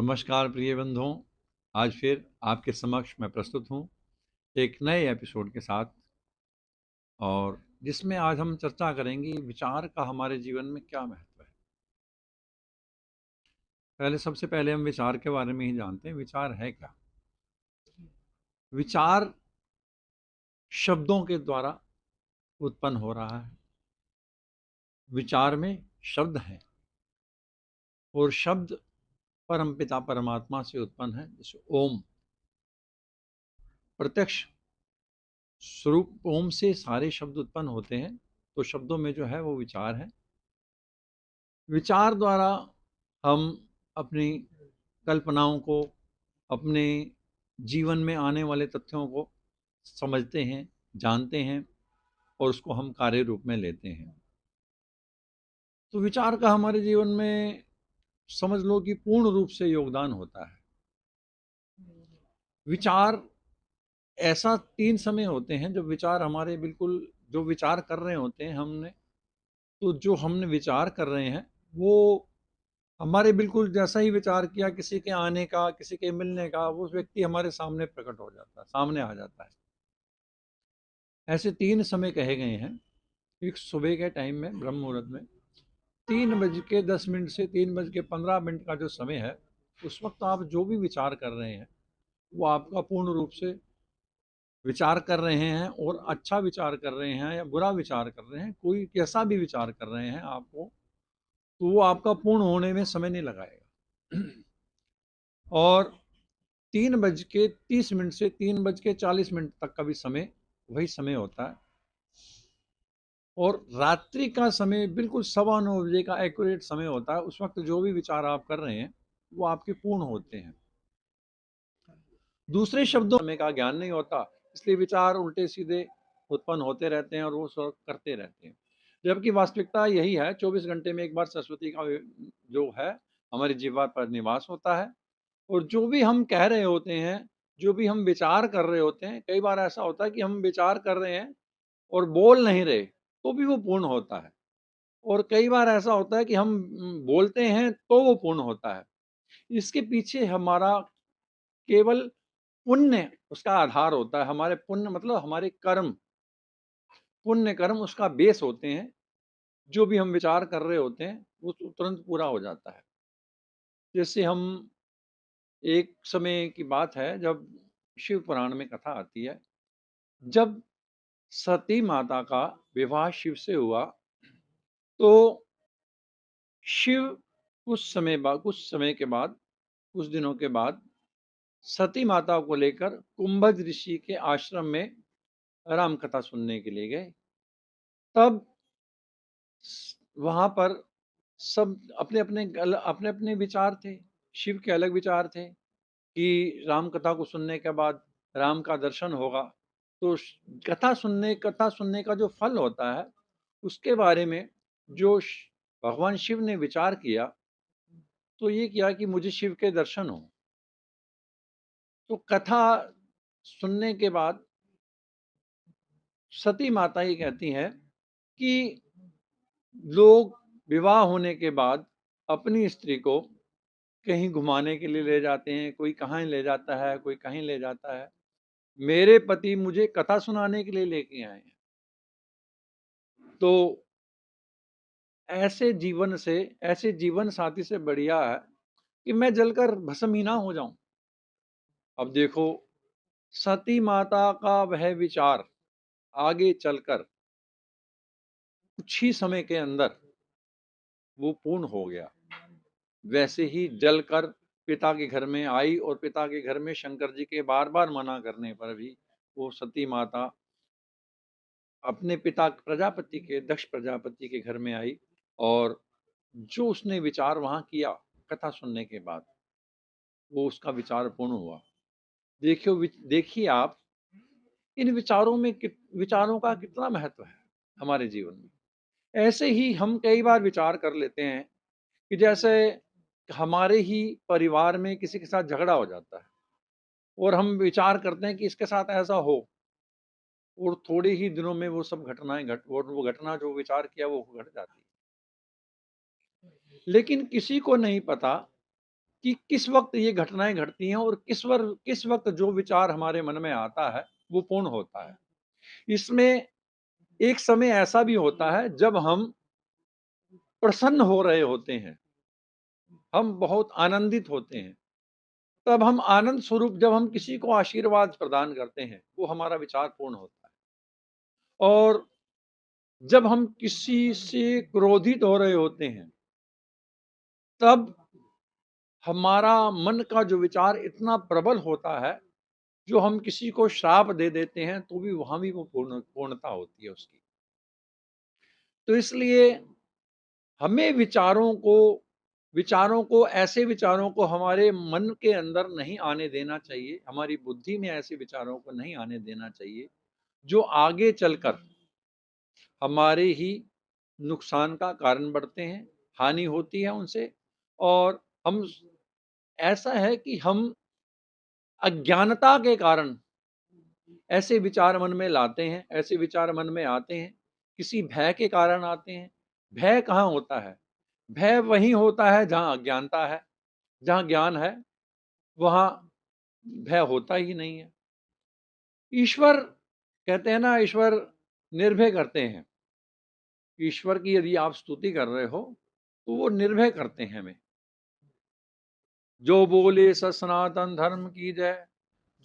नमस्कार प्रिय बंधुओं, आज फिर आपके समक्ष मैं प्रस्तुत हूँ एक नए एपिसोड के साथ और जिसमें आज हम चर्चा करेंगे विचार का हमारे जीवन में क्या महत्व है। सबसे पहले हम विचार के बारे में ही जानते हैं। विचार है क्या? विचार शब्दों के द्वारा उत्पन्न हो रहा है। विचार में शब्द हैं और शब्द परमपिता परमात्मा से उत्पन्न है, जैसे ओम। प्रत्यक्ष स्वरूप ओम से सारे शब्द उत्पन्न होते हैं, तो शब्दों में जो है वो विचार है। विचार द्वारा हम अपनी कल्पनाओं को, अपने जीवन में आने वाले तथ्यों को समझते हैं, जानते हैं और उसको हम कार्य रूप में लेते हैं। तो विचार का हमारे जीवन में समझ लो कि पूर्ण रूप से योगदान होता है। विचार ऐसा 3 समय होते हैं जब विचार हमारे बिल्कुल जो विचार कर रहे होते हैं हमने, तो जो हमने विचार कर रहे हैं वो हमारे बिल्कुल जैसा ही विचार किया किसी के आने का, किसी के मिलने का, वो व्यक्ति हमारे सामने प्रकट हो जाता है, सामने आ जाता है। ऐसे 3 समय कहे गए हैं। एक सुबह के टाइम में ब्रह्म मुहूर्त में 3:10 से 3:15 का जो समय है, उस वक्त आप जो भी विचार कर रहे हैं वो आपका पूर्ण रूप से विचार कर रहे हैं, और अच्छा विचार कर रहे हैं या बुरा विचार कर रहे हैं, कोई कैसा भी विचार कर रहे हैं आपको, तो वो आपका पूर्ण होने में समय नहीं लगाएगा। और 3:30 से 3:40 तक का भी समय वही समय होता है। और रात्रि का समय बिल्कुल 9:15 का एक्यूरेट समय होता है। उस वक्त जो भी विचार आप कर रहे हैं वो आपके पूर्ण होते हैं। दूसरे शब्दों में का ज्ञान नहीं होता, इसलिए विचार उल्टे सीधे उत्पन्न होते रहते हैं और वो सब करते रहते हैं। जबकि वास्तविकता यही है, 24 घंटे में एक बार सरस्वती का जो है हमारी जीवा पर निवास होता है। और जो भी हम कह रहे होते हैं, जो भी हम विचार कर रहे होते हैं, कई बार ऐसा होता है कि हम विचार कर रहे हैं और बोल नहीं रहे, तो भी वो पूर्ण होता है। और कई बार ऐसा होता है कि हम बोलते हैं तो वो पूर्ण होता है। इसके पीछे हमारा केवल पुण्य उसका आधार होता है। हमारे पुण्य मतलब हमारे कर्म, पुण्य कर्म उसका बेस होते हैं। जो भी हम विचार कर रहे होते हैं वो तुरंत पूरा हो जाता है। जैसे हम, एक समय की बात है जब शिव पुराण में कथा आती है, जब सती माता का विवाह शिव से हुआ, तो शिव कुछ समय के बाद, कुछ दिनों के बाद सती माता को लेकर कुंभज ऋषि के आश्रम में राम कथा सुनने के लिए गए। तब वहां पर सब अपने अपने अपने विचार थे। शिव के अलग विचार थे कि राम कथा को सुनने के बाद राम का दर्शन होगा। तो कथा सुनने का जो फल होता है उसके बारे में जो भगवान शिव ने विचार किया, तो ये किया कि मुझे शिव के दर्शन हो। तो कथा सुनने के बाद सती माता ये कहती हैं कि लोग विवाह होने के बाद अपनी स्त्री को कहीं घुमाने के लिए ले जाते हैं, कोई कहाँ ले जाता है, कोई कहीं ले जाता है। मेरे पति मुझे कथा सुनाने के लिए लेके आए हैं। तो ऐसे जीवन साथी से बढ़िया है कि मैं जलकर भस्म ही ना हो जाऊं। अब देखो, सती माता का वह विचार आगे चलकर कुछ ही समय के अंदर वो पूर्ण हो गया। वैसे ही जलकर पिता के घर में आई, और पिता के घर में शंकर जी के बार बार मना करने पर भी वो सती माता अपने पिता प्रजापति के, दक्ष प्रजापति के घर में आई। और जो उसने विचार वहां किया कथा सुनने के बाद, वो उसका विचार पूर्ण हुआ। देखिए आप, इन विचारों का कितना महत्व है हमारे जीवन में। ऐसे ही हम कई बार विचार कर लेते हैं कि जैसे हमारे ही परिवार में किसी के साथ झगड़ा हो जाता है, और हम विचार करते हैं कि इसके साथ ऐसा हो, और थोड़े ही दिनों में वो सब घटनाएं वो घटना जो विचार किया वो घट जाती है। लेकिन किसी को नहीं पता कि किस वक़्त ये घटनाएँ घटती हैं और किस वक़्त जो विचार हमारे मन में आता है, वो पूर्ण होता है। इसमें एक समय ऐसा भी होता है जब हम प्रसन्न हो रहे होते हैं, हम बहुत आनंदित होते हैं। तब हम आनंद स्वरूप जब हम किसी को आशीर्वाद प्रदान करते हैं, वो हमारा विचार पूर्ण होता है। और जब हम किसी से क्रोधित हो रहे होते हैं, तब हमारा मन का जो विचार इतना प्रबल होता है, जो हम किसी को श्राप दे देते हैं, तो भी वहाँ भी वो पूर्णता होती है उसकी। तो इसलिए हमें ऐसे विचारों को हमारे मन के अंदर नहीं आने देना चाहिए, हमारी बुद्धि में ऐसे विचारों को नहीं आने देना चाहिए, जो आगे चलकर हमारे ही नुकसान का कारण बढ़ते हैं, हानि होती है उनसे। और हम ऐसा है कि हम अज्ञानता के कारण ऐसे विचार मन में लाते हैं, ऐसे विचार मन में आते हैं, किसी भय के कारण आते हैं। भय कहाँ होता है? भय वहीं होता है जहाँ अज्ञानता है, जहाँ ज्ञान है, वहाँ भय होता ही नहीं है। ईश्वर कहते हैं ना, ईश्वर निर्भय करते हैं। ईश्वर की यदि आप स्तुति कर रहे हो, तो वो निर्भय करते हैं हमें। जो बोले सत सनातन धर्म की जय,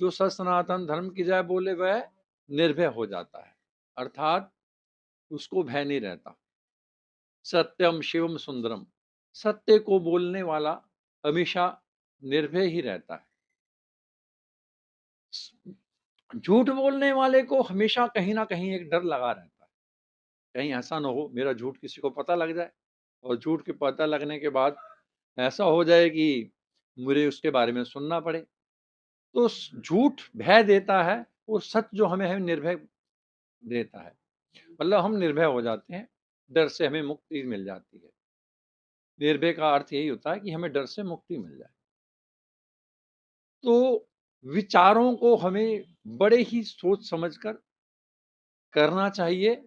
जो सत सनातन धर्म की जय बोले वह निर्भय हो जाता है, अर्थात उसको भय नहीं रहता। सत्यम शिवम सुंदरम, सत्य को बोलने वाला हमेशा निर्भय ही रहता है। झूठ बोलने वाले को हमेशा कहीं ना कहीं एक डर लगा रहता है, कहीं ऐसा ना हो मेरा झूठ किसी को पता लग जाए, और झूठ के पता लगने के बाद ऐसा हो जाए कि मुझे उसके बारे में सुनना पड़े। तो झूठ भय देता है और सच जो हमें है निर्भय देता है, मतलब हम निर्भय हो जाते हैं, डर से हमें मुक्ति मिल जाती है। निर्भय का अर्थ यही होता है कि हमें डर से मुक्ति मिल जाए। तो विचारों को हमें बड़े ही सोच समझकर करना चाहिए।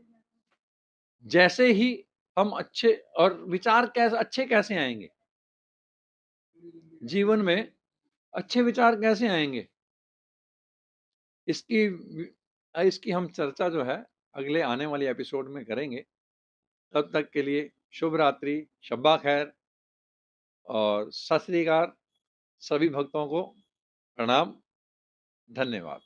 जैसे ही हम अच्छे, और विचार अच्छे कैसे आएंगे जीवन में, अच्छे विचार कैसे आएंगे, इसकी इसकी हम चर्चा जो है अगले आने वाले एपिसोड में करेंगे। तब तक के लिए शुभ रात्रि, शब्बा खैर और सत श्री अकाल। सभी भक्तों को प्रणाम, धन्यवाद।